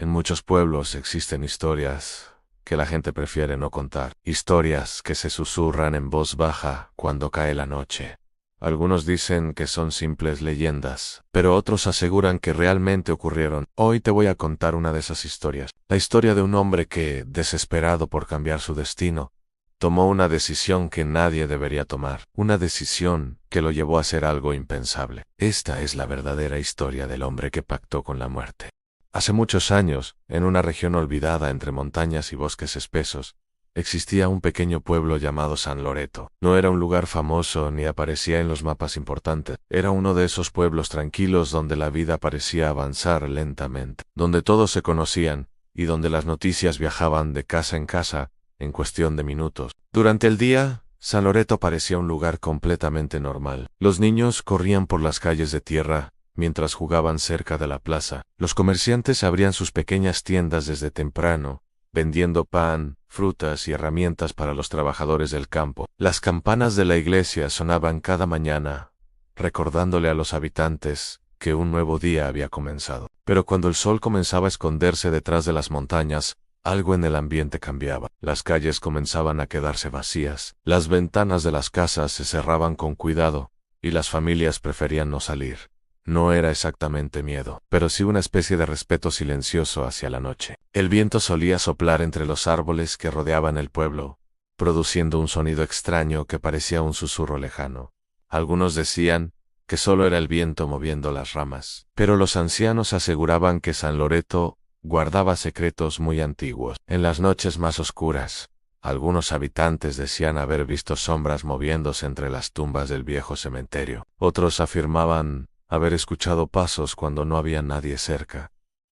En muchos pueblos existen historias que la gente prefiere no contar. Historias que se susurran en voz baja cuando cae la noche. Algunos dicen que son simples leyendas, pero otros aseguran que realmente ocurrieron. Hoy te voy a contar una de esas historias. La historia de un hombre que, desesperado por cambiar su destino, tomó una decisión que nadie debería tomar. Una decisión que lo llevó a hacer algo impensable. Esta es la verdadera historia del hombre que pactó con la muerte. Hace muchos años, en una región olvidada entre montañas y bosques espesos, existía un pequeño pueblo llamado San Loreto. No era un lugar famoso ni aparecía en los mapas importantes. Era uno de esos pueblos tranquilos donde la vida parecía avanzar lentamente, donde todos se conocían y donde las noticias viajaban de casa en casa en cuestión de minutos. Durante el día, San Loreto parecía un lugar completamente normal. Los niños corrían por las calles de tierra mientras jugaban cerca de la plaza. Los comerciantes abrían sus pequeñas tiendas desde temprano, vendiendo pan, frutas y herramientas para los trabajadores del campo. Las campanas de la iglesia sonaban cada mañana, recordándole a los habitantes que un nuevo día había comenzado. Pero cuando el sol comenzaba a esconderse detrás de las montañas, algo en el ambiente cambiaba. Las calles comenzaban a quedarse vacías, las ventanas de las casas se cerraban con cuidado, y las familias preferían no salir. No era exactamente miedo, pero sí una especie de respeto silencioso hacia la noche. El viento solía soplar entre los árboles que rodeaban el pueblo, produciendo un sonido extraño que parecía un susurro lejano. Algunos decían que solo era el viento moviendo las ramas, pero los ancianos aseguraban que San Loreto guardaba secretos muy antiguos. En las noches más oscuras, algunos habitantes decían haber visto sombras moviéndose entre las tumbas del viejo cementerio. Otros afirmaban haber escuchado pasos cuando no había nadie cerca.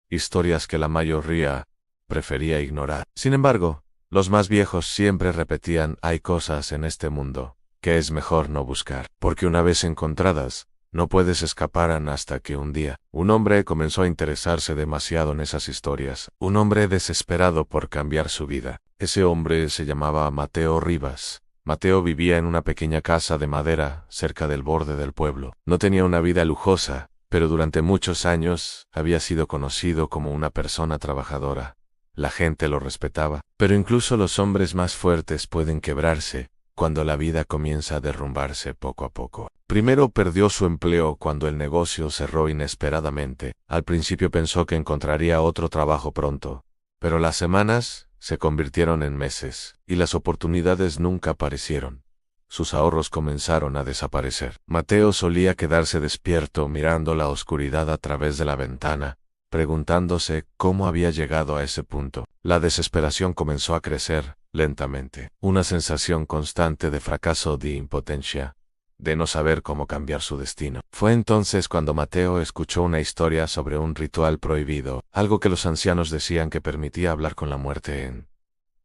Historias que la mayoría prefería ignorar. Sin embargo, los más viejos siempre repetían: hay cosas en este mundo que es mejor no buscar, porque una vez encontradas, no puedes escapar hasta que un día, un hombre comenzó a interesarse demasiado en esas historias. Un hombre desesperado por cambiar su vida. Ese hombre se llamaba Mateo Rivas. Mateo vivía en una pequeña casa de madera cerca del borde del pueblo. No tenía una vida lujosa, pero durante muchos años había sido conocido como una persona trabajadora. La gente lo respetaba, pero incluso los hombres más fuertes pueden quebrarse cuando la vida comienza a derrumbarse poco a poco. Primero perdió su empleo cuando el negocio cerró inesperadamente. Al principio pensó que encontraría otro trabajo pronto, pero las semanas se convirtieron en meses, y las oportunidades nunca aparecieron. Sus ahorros comenzaron a desaparecer. Mateo solía quedarse despierto mirando la oscuridad a través de la ventana, preguntándose cómo había llegado a ese punto. La desesperación comenzó a crecer lentamente, una sensación constante de fracaso, de impotencia, de no saber cómo cambiar su destino. Fue entonces cuando Mateo escuchó una historia sobre un ritual prohibido, algo que los ancianos decían que permitía hablar con la muerte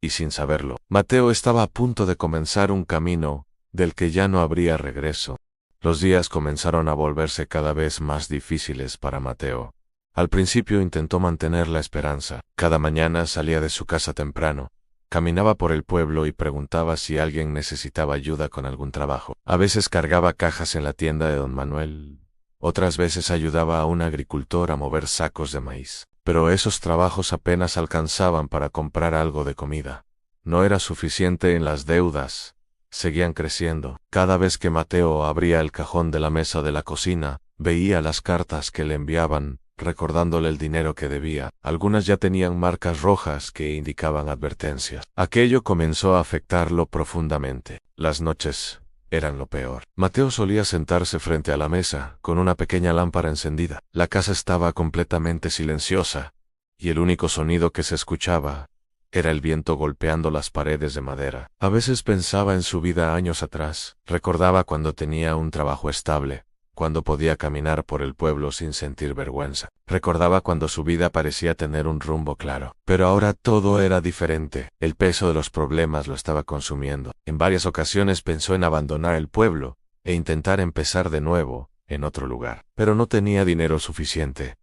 y sin saberlo, Mateo estaba a punto de comenzar un camino del que ya no habría regreso. Los días comenzaron a volverse cada vez más difíciles para Mateo. Al principio intentó mantener la esperanza. Cada mañana salía de su casa temprano, caminaba por el pueblo y preguntaba si alguien necesitaba ayuda con algún trabajo. A veces cargaba cajas en la tienda de don Manuel. Otras veces ayudaba a un agricultor a mover sacos de maíz. Pero esos trabajos apenas alcanzaban para comprar algo de comida. No era suficiente en las deudas. Seguían creciendo. Cada vez que Mateo abría el cajón de la mesa de la cocina, veía las cartas que le enviaban, recordándole el dinero que debía. Algunas ya tenían marcas rojas que indicaban advertencias. Aquello comenzó a afectarlo profundamente. Las noches eran lo peor. Mateo solía sentarse frente a la mesa, con una pequeña lámpara encendida. La casa estaba completamente silenciosa, y el único sonido que se escuchaba era el viento golpeando las paredes de madera. A veces pensaba en su vida años atrás. Recordaba cuando tenía un trabajo estable, cuando podía caminar por el pueblo sin sentir vergüenza. Recordaba cuando su vida parecía tener un rumbo claro. Pero ahora todo era diferente. El peso de los problemas lo estaba consumiendo. En varias ocasiones pensó en abandonar el pueblo e intentar empezar de nuevo en otro lugar. Pero no tenía dinero suficiente.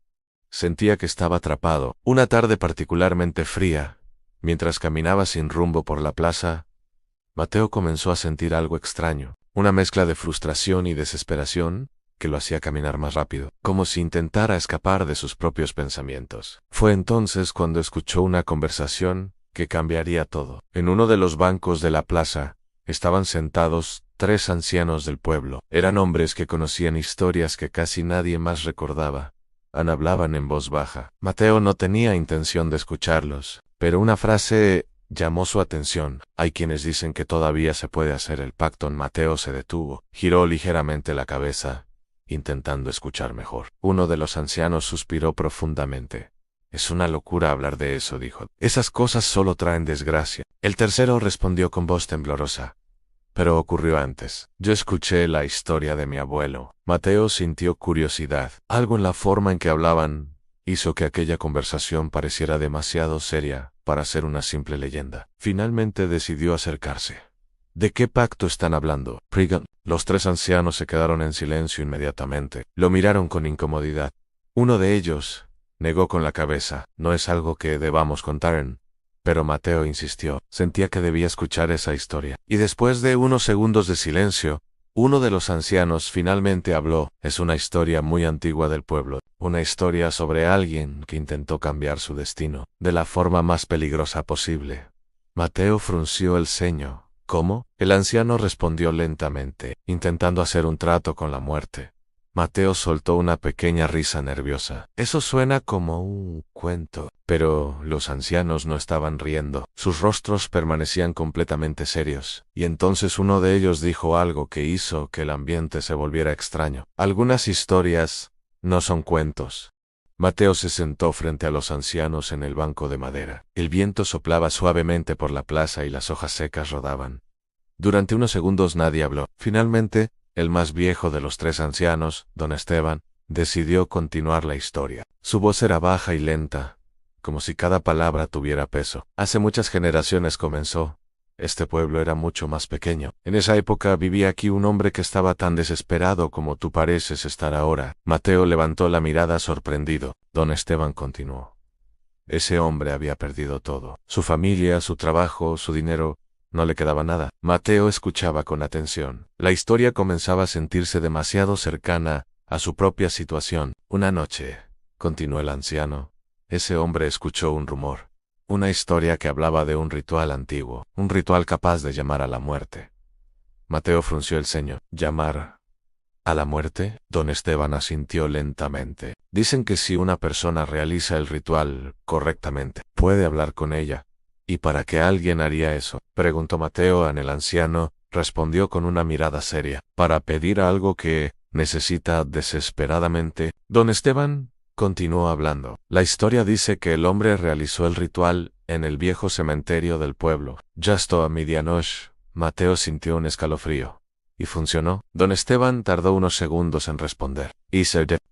Sentía que estaba atrapado. Una tarde particularmente fría, mientras caminaba sin rumbo por la plaza, Mateo comenzó a sentir algo extraño. Una mezcla de frustración y desesperación. que lo hacía caminar más rápido, como si intentara escapar de sus propios pensamientos. Fue entonces cuando escuchó una conversación que cambiaría todo. En uno de los bancos de la plaza estaban sentados 3 ancianos del pueblo. Eran hombres que conocían historias que casi nadie más recordaba. Hablaban en voz baja. Mateo no tenía intención de escucharlos, pero una frase llamó su atención. Hay quienes dicen que todavía se puede hacer el pacto. Mateo se detuvo, giró ligeramente la cabeza, intentando escuchar mejor. Uno de los ancianos suspiró profundamente. Es una locura hablar de eso, dijo. Esas cosas solo traen desgracia. El tercero respondió con voz temblorosa. Pero ocurrió antes. Yo escuché la historia de mi abuelo. Mateo sintió curiosidad. Algo en la forma en que hablaban hizo que aquella conversación pareciera demasiado seria para ser una simple leyenda. Finalmente decidió acercarse. ¿De qué pacto están hablando? Prigan. Los 3 ancianos se quedaron en silencio inmediatamente. Lo miraron con incomodidad. Uno de ellos negó con la cabeza. No es algo que debamos contar. Pero Mateo insistió. Sentía que debía escuchar esa historia. Y después de unos segundos de silencio, uno de los ancianos finalmente habló. Es una historia muy antigua del pueblo. Una historia sobre alguien que intentó cambiar su destino de la forma más peligrosa posible. Mateo frunció el ceño. ¿Cómo? El anciano respondió lentamente, intentando hacer un trato con la muerte. Mateo soltó una pequeña risa nerviosa. Eso suena como un cuento. Pero los ancianos no estaban riendo. Sus rostros permanecían completamente serios. Y entonces uno de ellos dijo algo que hizo que el ambiente se volviera extraño. Algunas historias no son cuentos. Mateo se sentó frente a los ancianos en el banco de madera. El viento soplaba suavemente por la plaza y las hojas secas rodaban. Durante unos segundos nadie habló. Finalmente, el más viejo de los 3 ancianos, don Esteban, decidió continuar la historia. Su voz era baja y lenta, como si cada palabra tuviera peso. Hace muchas generaciones comenzó. Este pueblo era mucho más pequeño. En esa época vivía aquí un hombre que estaba tan desesperado como tú pareces estar ahora. Mateo levantó la mirada sorprendido. Don Esteban continuó. Ese hombre había perdido todo. Su familia, su trabajo, su dinero. No le quedaba nada. Mateo escuchaba con atención. La historia comenzaba a sentirse demasiado cercana a su propia situación. Una noche, continuó el anciano, ese hombre escuchó un rumor. Una historia que hablaba de un ritual antiguo, un ritual capaz de llamar a la muerte. Mateo frunció el ceño. ¿Llamar a la muerte? Don Esteban asintió lentamente. Dicen que si una persona realiza el ritual correctamente, puede hablar con ella. ¿Y para qué alguien haría eso? Preguntó Mateo. El anciano respondió con una mirada seria. Para pedir algo que necesita desesperadamente. Don Esteban continuó hablando. La historia dice que el hombre realizó el ritual en el viejo cementerio del pueblo. Justo a medianoche, Mateo sintió un escalofrío. ¿Y funcionó? Don Esteban tardó unos segundos en responder.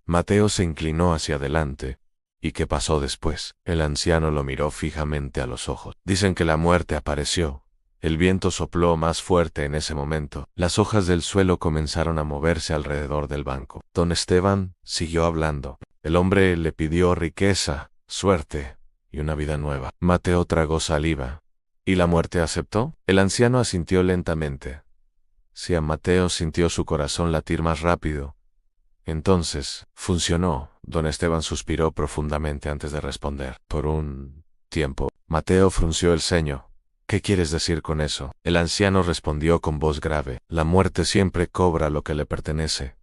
Mateo se inclinó hacia adelante. ¿Y qué pasó después? El anciano lo miró fijamente a los ojos. Dicen que la muerte apareció. El viento sopló más fuerte en ese momento. Las hojas del suelo comenzaron a moverse alrededor del banco. Don Esteban siguió hablando. El hombre le pidió riqueza, suerte y una vida nueva. Mateo tragó saliva. ¿Y la muerte aceptó? El anciano asintió lentamente. Si a Mateo sintió su corazón latir más rápido. Entonces, funcionó. Don Esteban suspiró profundamente antes de responder. Por un tiempo, Mateo frunció el ceño. ¿Qué quieres decir con eso? El anciano respondió con voz grave. La muerte siempre cobra lo que le pertenece.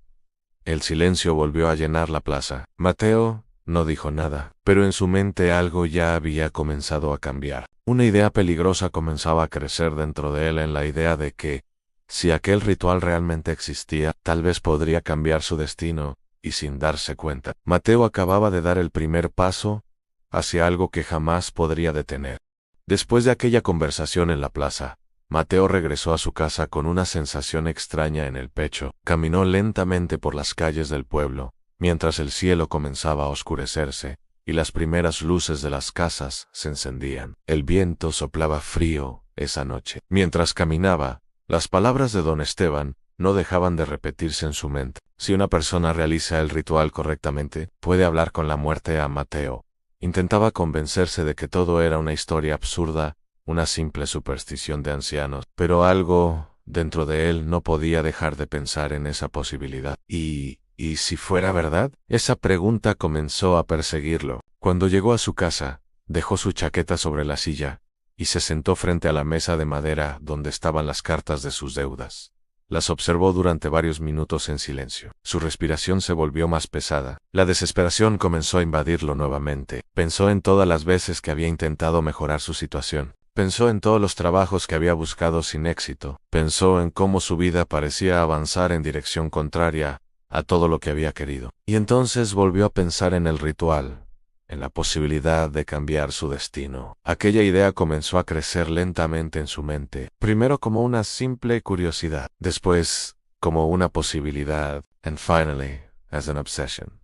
El silencio volvió a llenar la plaza. Mateo no dijo nada, pero en su mente algo ya había comenzado a cambiar. Una idea peligrosa comenzaba a crecer dentro de él, en la idea de que, si aquel ritual realmente existía, tal vez podría cambiar su destino, y sin darse cuenta. Mateo acababa de dar el primer paso hacia algo que jamás podría detener. Después de aquella conversación en la plaza, Mateo regresó a su casa con una sensación extraña en el pecho. Caminó lentamente por las calles del pueblo, mientras el cielo comenzaba a oscurecerse, y las primeras luces de las casas se encendían. El viento soplaba frío esa noche. Mientras caminaba, las palabras de don Esteban no dejaban de repetirse en su mente. Si una persona realiza el ritual correctamente, puede hablar con la muerte. A Mateo intentaba convencerse de que todo era una historia absurda, una simple superstición de ancianos, pero algo dentro de él no podía dejar de pensar en esa posibilidad. ¿Y ¿Y si fuera verdad? Esa pregunta comenzó a perseguirlo. Cuando llegó a su casa, dejó su chaqueta sobre la silla y se sentó frente a la mesa de madera donde estaban las cartas de sus deudas. Las observó durante varios minutos en silencio. Su respiración se volvió más pesada. La desesperación comenzó a invadirlo nuevamente. Pensó en todas las veces que había intentado mejorar su situación. Pensó en todos los trabajos que había buscado sin éxito. Pensó en cómo su vida parecía avanzar en dirección contraria a todo lo que había querido. Y entonces volvió a pensar en el ritual, en la posibilidad de cambiar su destino. Aquella idea comenzó a crecer lentamente en su mente, primero como una simple curiosidad, después como una posibilidad, and finally, as an obsession.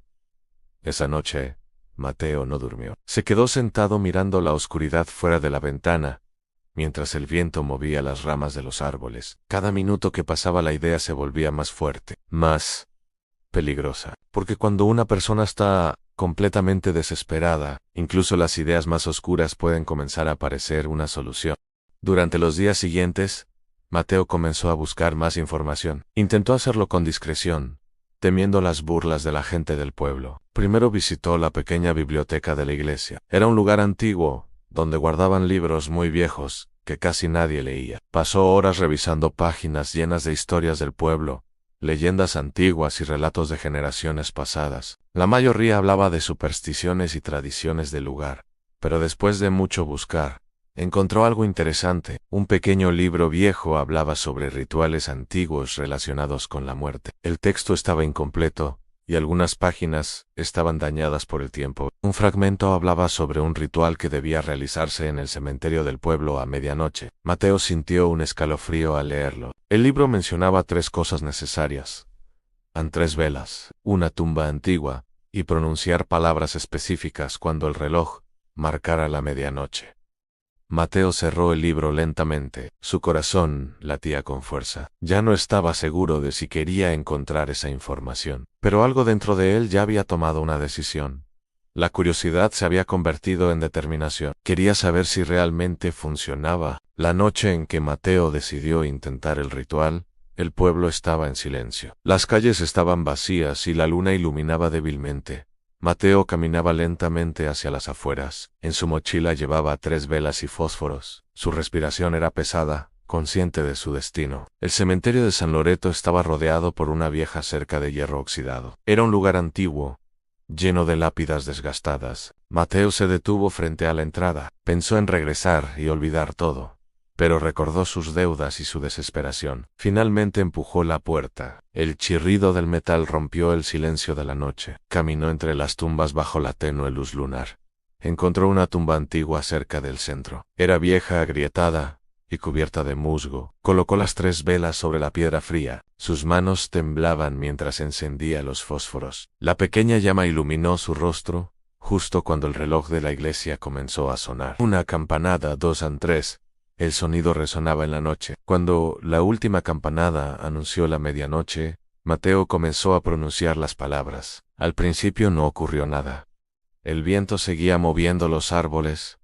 Esa noche, Mateo no durmió. Se quedó sentado mirando la oscuridad fuera de la ventana, mientras el viento movía las ramas de los árboles. Cada minuto que pasaba la idea se volvía más fuerte, más peligrosa, porque cuando una persona está completamente desesperada, incluso las ideas más oscuras pueden comenzar a parecer una solución. Durante los días siguientes, Mateo comenzó a buscar más información. Intentó hacerlo con discreción, temiendo las burlas de la gente del pueblo. Primero visitó la pequeña biblioteca de la iglesia. Era un lugar antiguo, donde guardaban libros muy viejos, que casi nadie leía. Pasó horas revisando páginas llenas de historias del pueblo, leyendas antiguas y relatos de generaciones pasadas. La mayoría hablaba de supersticiones y tradiciones del lugar, pero después de mucho buscar, encontró algo interesante. Un pequeño libro viejo hablaba sobre rituales antiguos relacionados con la muerte. El texto estaba incompleto, y algunas páginas estaban dañadas por el tiempo. Un fragmento hablaba sobre un ritual que debía realizarse en el cementerio del pueblo a medianoche. Mateo sintió un escalofrío al leerlo. El libro mencionaba 3 cosas necesarias: 3 velas, una tumba antigua, y pronunciar palabras específicas cuando el reloj marcara la medianoche. Mateo cerró el libro lentamente. Su corazón latía con fuerza. Ya no estaba seguro de si quería encontrar esa información, pero algo dentro de él ya había tomado una decisión. La curiosidad se había convertido en determinación. Quería saber si realmente funcionaba. La noche en que Mateo decidió intentar el ritual, el pueblo estaba en silencio. Las calles estaban vacías y la luna iluminaba débilmente. Mateo caminaba lentamente hacia las afueras. En su mochila llevaba 3 velas y fósforos. Su respiración era pesada, consciente de su destino. El cementerio de San Loreto estaba rodeado por una vieja cerca de hierro oxidado. Era un lugar antiguo, lleno de lápidas desgastadas. Mateo se detuvo frente a la entrada. Pensó en regresar y olvidar todo, pero recordó sus deudas y su desesperación. Finalmente empujó la puerta. El chirrido del metal rompió el silencio de la noche. Caminó entre las tumbas bajo la tenue luz lunar. Encontró una tumba antigua cerca del centro. Era vieja, agrietada y cubierta de musgo. Colocó las 3 velas sobre la piedra fría. Sus manos temblaban mientras encendía los fósforos. La pequeña llama iluminó su rostro, justo cuando el reloj de la iglesia comenzó a sonar. Una campanada, 2 and 3. El sonido resonaba en la noche. Cuando la última campanada anunció la medianoche, Mateo comenzó a pronunciar las palabras. Al principio no ocurrió nada. El viento seguía moviendo los árboles,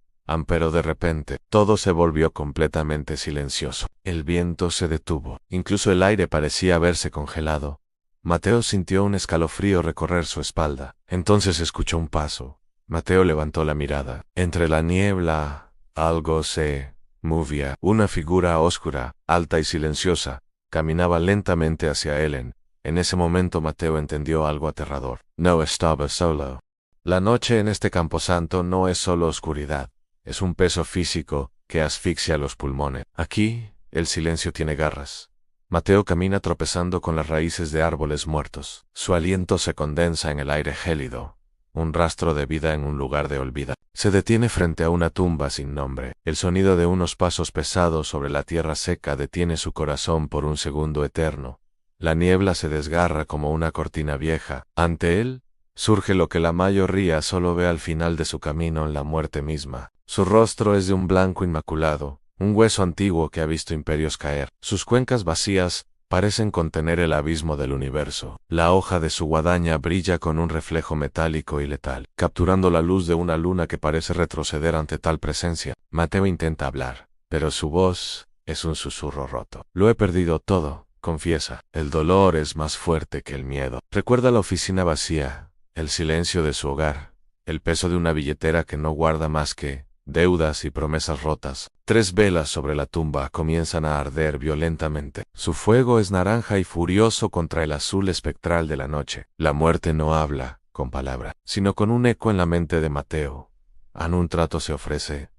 pero de repente, todo se volvió completamente silencioso. El viento se detuvo. Incluso el aire parecía haberse congelado. Mateo sintió un escalofrío recorrer su espalda. Entonces escuchó un paso. Mateo levantó la mirada. Entre la niebla, algo se movía. Una figura oscura, alta y silenciosa, caminaba lentamente hacia él. En ese momento Mateo entendió algo aterrador. No estaba solo. La noche en este camposanto no es solo oscuridad. Es un peso físico que asfixia los pulmones. Aquí, el silencio tiene garras. Mateo camina tropezando con las raíces de árboles muertos. Su aliento se condensa en el aire gélido. Un rastro de vida en un lugar de olvido. Se detiene frente a una tumba sin nombre. El sonido de unos pasos pesados sobre la tierra seca detiene su corazón por un segundo eterno. La niebla se desgarra como una cortina vieja. Ante él, surge lo que la mayoría solo ve al final de su camino, en la muerte misma. Su rostro es de un blanco inmaculado, un hueso antiguo que ha visto imperios caer. Sus cuencas vacías parecen contener el abismo del universo. La hoja de su guadaña brilla con un reflejo metálico y letal, capturando la luz de una luna que parece retroceder ante tal presencia. Mateo intenta hablar, pero su voz es un susurro roto. Lo he perdido todo. confiesa. El dolor es más fuerte que el miedo. Recuerda la oficina vacía, el silencio de su hogar, el peso de una billetera que no guarda más que deudas y promesas rotas. 3 velas sobre la tumba comienzan a arder violentamente. Su fuego es naranja y furioso contra el azul espectral de la noche. La muerte no habla con palabra, sino con un eco en la mente de Mateo. Un trato se ofrece,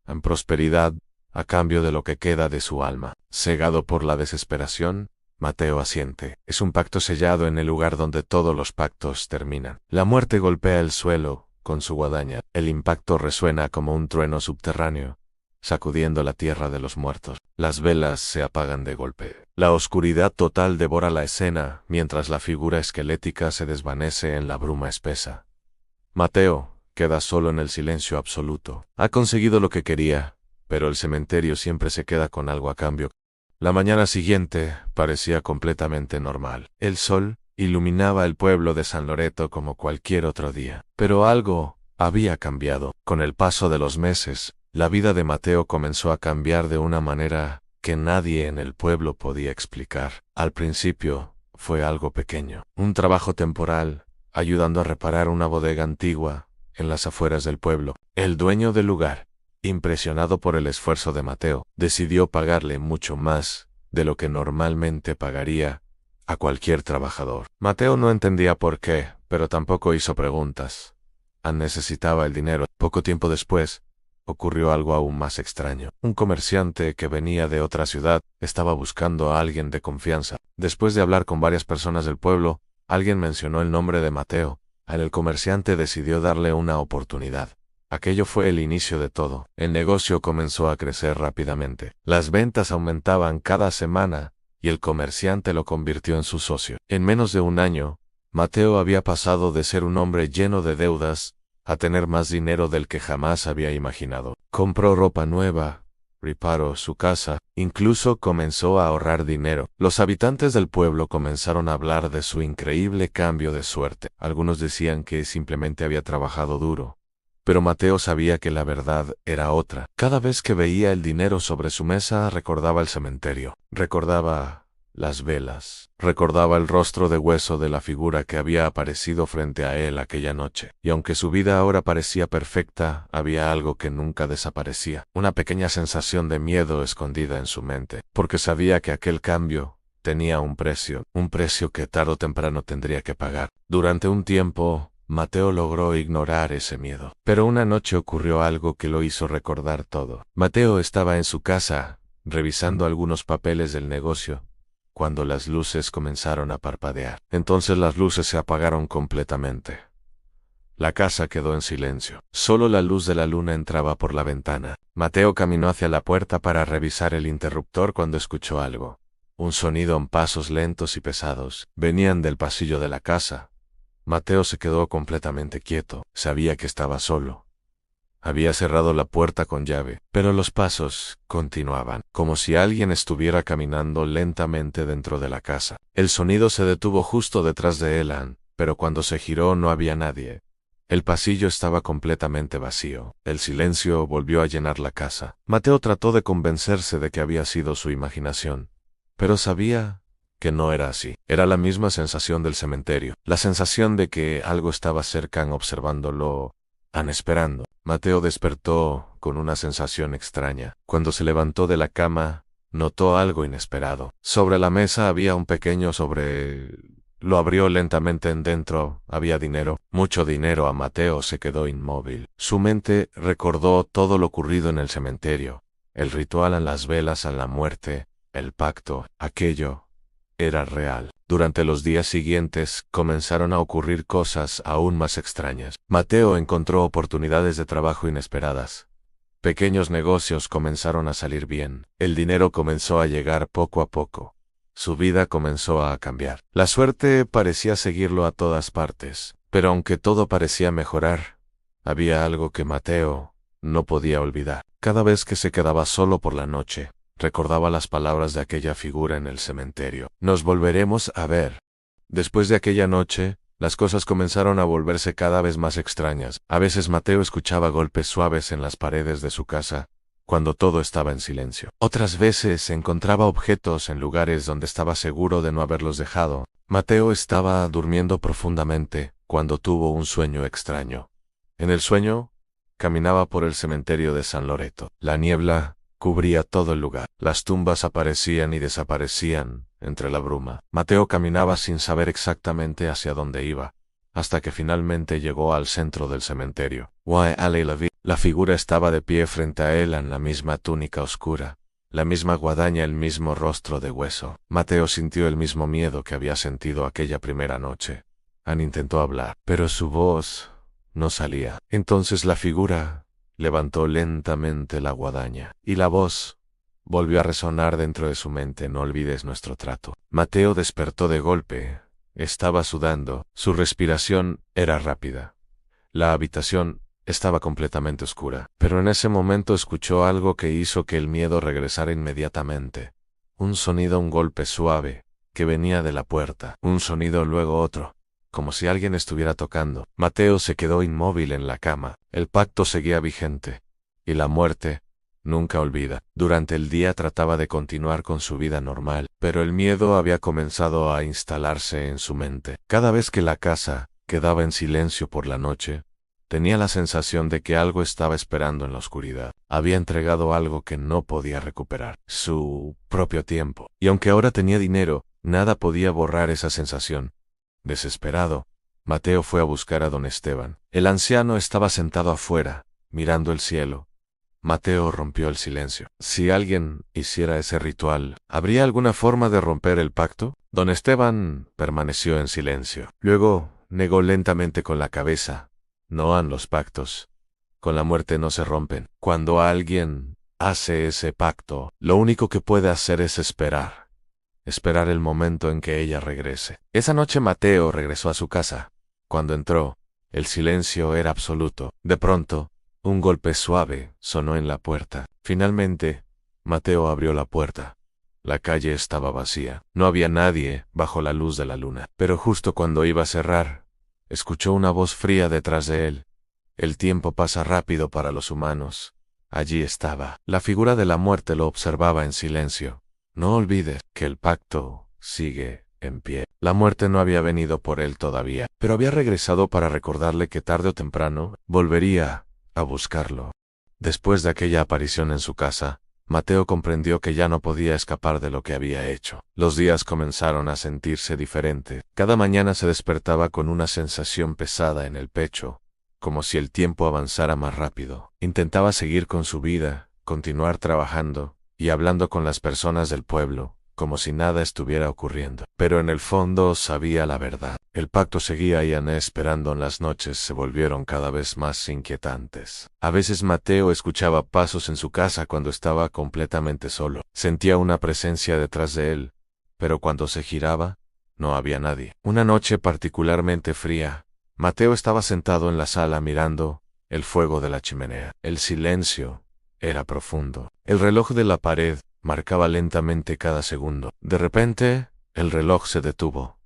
en prosperidad, a cambio de lo que queda de su alma. Cegado por la desesperación, Mateo asiente. Es un pacto sellado en el lugar donde todos los pactos terminan. La muerte golpea el suelo con su guadaña. El impacto resuena como un trueno subterráneo, sacudiendo la tierra de los muertos. Las velas se apagan de golpe. La oscuridad total devora la escena, mientras la figura esquelética se desvanece en la bruma espesa. Mateo queda solo en el silencio absoluto. Ha conseguido lo que quería, pero el cementerio siempre se queda con algo a cambio. La mañana siguiente parecía completamente normal. El sol iluminaba el pueblo de San Loreto como cualquier otro día. Pero algo había cambiado. Con el paso de los meses, la vida de Mateo comenzó a cambiar de una manera que nadie en el pueblo podía explicar. Al principio, fue algo pequeño. Un trabajo temporal, ayudando a reparar una bodega antigua en las afueras del pueblo. El dueño del lugar, impresionado por el esfuerzo de Mateo, decidió pagarle mucho más de lo que normalmente pagaría a cualquier trabajador. Mateo no entendía por qué, pero tampoco hizo preguntas. Necesitaba el dinero. Poco tiempo después, ocurrió algo aún más extraño. Un comerciante que venía de otra ciudad estaba buscando a alguien de confianza. Después de hablar con varias personas del pueblo, alguien mencionó el nombre de Mateo. El comerciante decidió darle una oportunidad. Aquello fue el inicio de todo. El negocio comenzó a crecer rápidamente. Las ventas aumentaban cada semana, y el comerciante lo convirtió en su socio. En menos de un año, Mateo había pasado de ser un hombre lleno de deudas a tener más dinero del que jamás había imaginado. Compró ropa nueva, reparó su casa, incluso comenzó a ahorrar dinero. Los habitantes del pueblo comenzaron a hablar de su increíble cambio de suerte. Algunos decían que simplemente había trabajado duro, pero Mateo sabía que la verdad era otra. Cada vez que veía el dinero sobre su mesa, recordaba el cementerio, recordaba las velas, recordaba el rostro de hueso de la figura que había aparecido frente a él aquella noche. Y aunque su vida ahora parecía perfecta, había algo que nunca desaparecía, una pequeña sensación de miedo escondida en su mente, porque sabía que aquel cambio tenía un precio que tarde o temprano tendría que pagar. Durante un tiempo, Mateo logró ignorar ese miedo. Pero una noche ocurrió algo que lo hizo recordar todo. Mateo estaba en su casa, revisando algunos papeles del negocio, cuando las luces comenzaron a parpadear. Entonces las luces se apagaron completamente. La casa quedó en silencio. Solo la luz de la luna entraba por la ventana. Mateo caminó hacia la puerta para revisar el interruptor cuando escuchó algo. Un sonido en pasos lentos y pesados. Venían del pasillo de la casa. Mateo se quedó completamente quieto. Sabía que estaba solo. Había cerrado la puerta con llave, pero los pasos continuaban, como si alguien estuviera caminando lentamente dentro de la casa. El sonido se detuvo justo detrás de él, pero cuando se giró no había nadie. El pasillo estaba completamente vacío. El silencio volvió a llenar la casa. Mateo trató de convencerse de que había sido su imaginación, pero sabía que no era así. Era la misma sensación del cementerio, la sensación de que algo estaba cerca observándolo, esperando. Mateo despertó con una sensación extraña. Cuando se levantó de la cama, notó algo inesperado. Sobre la mesa había un pequeño sobre... Lo abrió lentamente. Dentro había dinero, mucho dinero. Mateo se quedó inmóvil. Su mente recordó todo lo ocurrido en el cementerio, el ritual en las velas a la muerte, el pacto. Aquello era real. Durante los días siguientes, comenzaron a ocurrir cosas aún más extrañas. Mateo encontró oportunidades de trabajo inesperadas. Pequeños negocios comenzaron a salir bien. El dinero comenzó a llegar poco a poco. Su vida comenzó a cambiar. La suerte parecía seguirlo a todas partes. Pero aunque todo parecía mejorar, había algo que Mateo no podía olvidar. Cada vez que se quedaba solo por la noche, recordaba las palabras de aquella figura en el cementerio. Nos volveremos a ver. Después de aquella noche, las cosas comenzaron a volverse cada vez más extrañas. A veces Mateo escuchaba golpes suaves en las paredes de su casa, cuando todo estaba en silencio. Otras veces encontraba objetos en lugares donde estaba seguro de no haberlos dejado. Mateo estaba durmiendo profundamente cuando tuvo un sueño extraño. En el sueño, caminaba por el cementerio de San Loreto. La niebla cubría todo el lugar. Las tumbas aparecían y desaparecían entre la bruma. Mateo caminaba sin saber exactamente hacia dónde iba, hasta que finalmente llegó al centro del cementerio. La figura estaba de pie frente a él en la misma túnica oscura, la misma guadaña, el mismo rostro de hueso. Mateo sintió el mismo miedo que había sentido aquella primera noche. Ann intentó hablar, pero su voz no salía. Entonces la figura levantó lentamente la guadaña, y la voz volvió a resonar dentro de su mente: no olvides nuestro trato. Mateo despertó de golpe. Estaba sudando, su respiración era rápida. La habitación estaba completamente oscura, pero en ese momento escuchó algo que hizo que el miedo regresara inmediatamente. Un sonido, un golpe suave, que venía de la puerta. Un sonido, luego otro, como si alguien estuviera tocando. Mateo se quedó inmóvil en la cama. El pacto seguía vigente, y la muerte nunca olvida. Durante el día trataba de continuar con su vida normal, pero el miedo había comenzado a instalarse en su mente. Cada vez que la casa quedaba en silencio por la noche, tenía la sensación de que algo estaba esperando en la oscuridad. Había entregado algo que no podía recuperar: su propio tiempo. Y aunque ahora tenía dinero, nada podía borrar esa sensación. Desesperado, Mateo fue a buscar a don Esteban. El anciano estaba sentado afuera, mirando el cielo. Mateo rompió el silencio. Si alguien hiciera ese ritual, ¿habría alguna forma de romper el pacto? Don Esteban permaneció en silencio. Luego negó lentamente con la cabeza: no han los pactos. Con la muerte no se rompen. Cuando alguien hace ese pacto, lo único que puede hacer es esperar. Esperar el momento en que ella regrese. Esa noche Mateo regresó a su casa. Cuando entró, el silencio era absoluto. De pronto, un golpe suave sonó en la puerta. Finalmente, Mateo abrió la puerta. La calle estaba vacía. No había nadie bajo la luz de la luna. Pero justo cuando iba a cerrar, escuchó una voz fría detrás de él. El tiempo pasa rápido para los humanos. Allí estaba. La figura de la muerte lo observaba en silencio. No olvides que el pacto sigue en pie. La muerte no había venido por él todavía, pero había regresado para recordarle que tarde o temprano volvería a buscarlo. Después de aquella aparición en su casa, Mateo comprendió que ya no podía escapar de lo que había hecho. Los días comenzaron a sentirse diferentes. Cada mañana se despertaba con una sensación pesada en el pecho, como si el tiempo avanzara más rápido. Intentaba seguir con su vida, continuar trabajando y hablando con las personas del pueblo, como si nada estuviera ocurriendo. Pero en el fondo sabía la verdad. El pacto seguía y Anne, esperando en las noches, se volvieron cada vez más inquietantes. A veces Mateo escuchaba pasos en su casa cuando estaba completamente solo. Sentía una presencia detrás de él, pero cuando se giraba, no había nadie. Una noche particularmente fría, Mateo estaba sentado en la sala mirando el fuego de la chimenea. El silencio era profundo. El reloj de la pared marcaba lentamente cada segundo. De repente, el reloj se detuvo.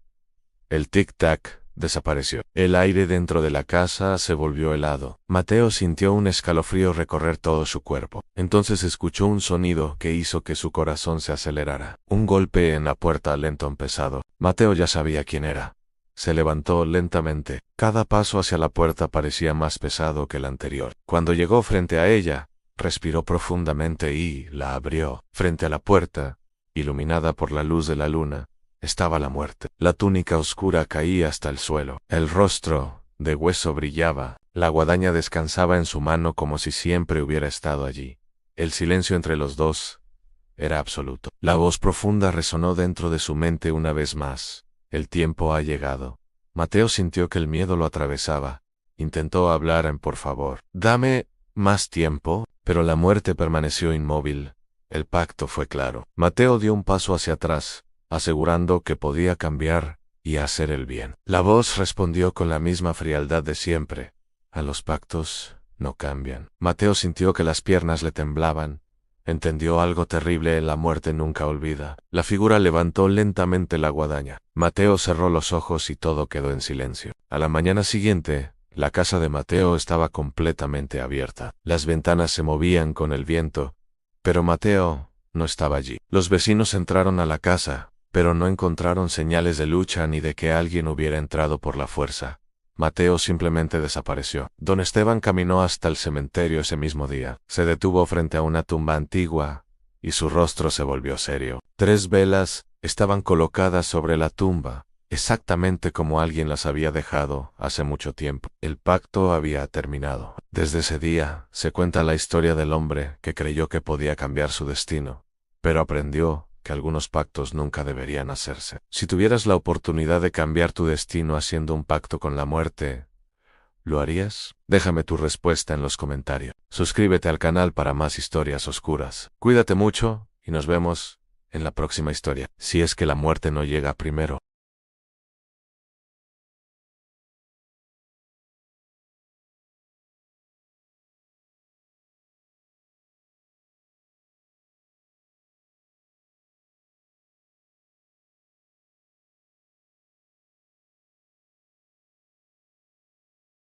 El tic-tac desapareció. El aire dentro de la casa se volvió helado. Mateo sintió un escalofrío recorrer todo su cuerpo. Entonces escuchó un sonido que hizo que su corazón se acelerara. Un golpe en la puerta lento y pesado. Mateo ya sabía quién era. Se levantó lentamente. Cada paso hacia la puerta parecía más pesado que el anterior. Cuando llegó frente a ella, respiró profundamente y la abrió. Frente a la puerta, iluminada por la luz de la luna, estaba la muerte. La túnica oscura caía hasta el suelo. El rostro de hueso brillaba. La guadaña descansaba en su mano como si siempre hubiera estado allí. El silencio entre los dos era absoluto. La voz profunda resonó dentro de su mente una vez más. El tiempo ha llegado. Mateo sintió que el miedo lo atravesaba. Intentó hablar en por favor. Dame más tiempo, pero la muerte permaneció inmóvil. El pacto fue claro. Mateo dio un paso hacia atrás, asegurando que podía cambiar y hacer el bien. La voz respondió con la misma frialdad de siempre. A los pactos no cambian. Mateo sintió que las piernas le temblaban. Entendió algo terrible: la muerte nunca olvida. La figura levantó lentamente la guadaña. Mateo cerró los ojos y todo quedó en silencio. A la mañana siguiente, La casa de Mateo estaba completamente abierta. Las ventanas se movían con el viento, pero Mateo no estaba allí. Los vecinos entraron a la casa, pero no encontraron señales de lucha ni de que alguien hubiera entrado por la fuerza. Mateo simplemente desapareció. Don Esteban caminó hasta el cementerio ese mismo día. Se detuvo frente a una tumba antigua, y su rostro se volvió serio. 3 velas estaban colocadas sobre la tumba, exactamente como alguien las había dejado hace mucho tiempo. El pacto había terminado. Desde ese día se cuenta la historia del hombre que creyó que podía cambiar su destino, pero aprendió que algunos pactos nunca deberían hacerse. Si tuvieras la oportunidad de cambiar tu destino haciendo un pacto con la muerte, ¿lo harías? Déjame tu respuesta en los comentarios. Suscríbete al canal para más historias oscuras. Cuídate mucho y nos vemos en la próxima historia, si es que la muerte no llega primero.